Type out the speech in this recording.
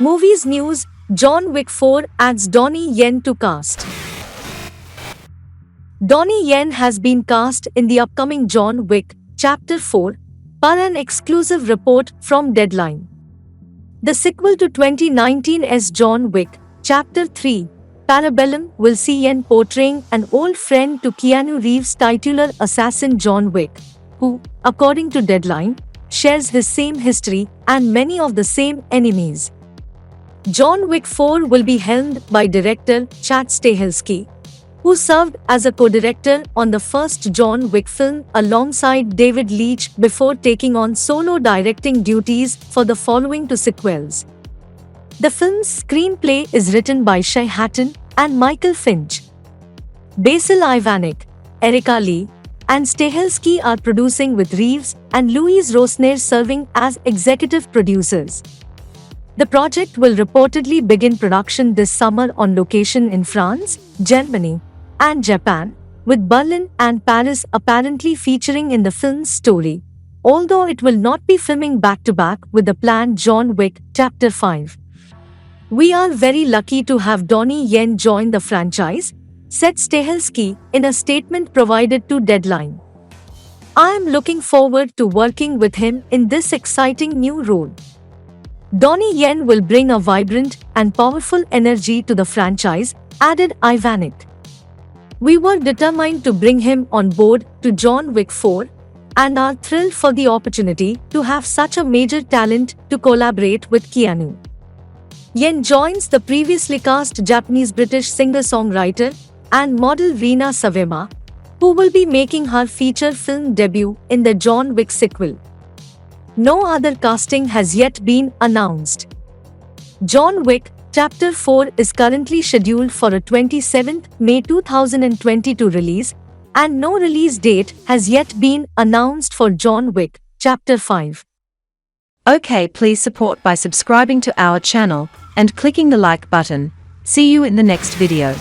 Movies news: John Wick 4 adds Donnie Yen to cast. Donnie Yen has been cast in the upcoming John Wick Chapter 4, per an exclusive report from Deadline. The sequel to 2019's John Wick Chapter 3, Parabellum, will see Yen portraying an old friend to Keanu Reeves' titular assassin John Wick, who, according to Deadline, shares his same history and many of the same enemies. John Wick 4 will be helmed by director Chad Stahelski, who served as a co-director on the first John Wick film alongside David Leitch before taking on solo directing duties for the following two sequels. The film's screenplay is written by Shai Hatton and Michael Finch. Basil Ivanek, Erica Lee, and Stahelski are producing, with Reeves and Louise Rosner serving as executive producers. The project will reportedly begin production this summer on location in France, Germany, and Japan, with Berlin and Paris apparently featuring in the film's story, although it will not be filming back-to-back with the planned John Wick Chapter 5. "We are very lucky to have Donnie Yen join the franchise," said Stahelski in a statement provided to Deadline. "I am looking forward to working with him in this exciting new role. Donnie Yen will bring a vibrant and powerful energy to the franchise," added Ivanek. "We were determined to bring him on board to John Wick 4 and are thrilled for the opportunity to have such a major talent to collaborate with Keanu." Yen joins the previously cast Japanese-British singer-songwriter and model Rina Sawayama, who will be making her feature film debut in the John Wick sequel. No other casting has yet been announced. John Wick Chapter 4 is currently scheduled for a 27th May 2022 release, and no release date has yet been announced for John Wick Chapter 5. Okay, please support by subscribing to our channel and clicking the like button. See you in the next video.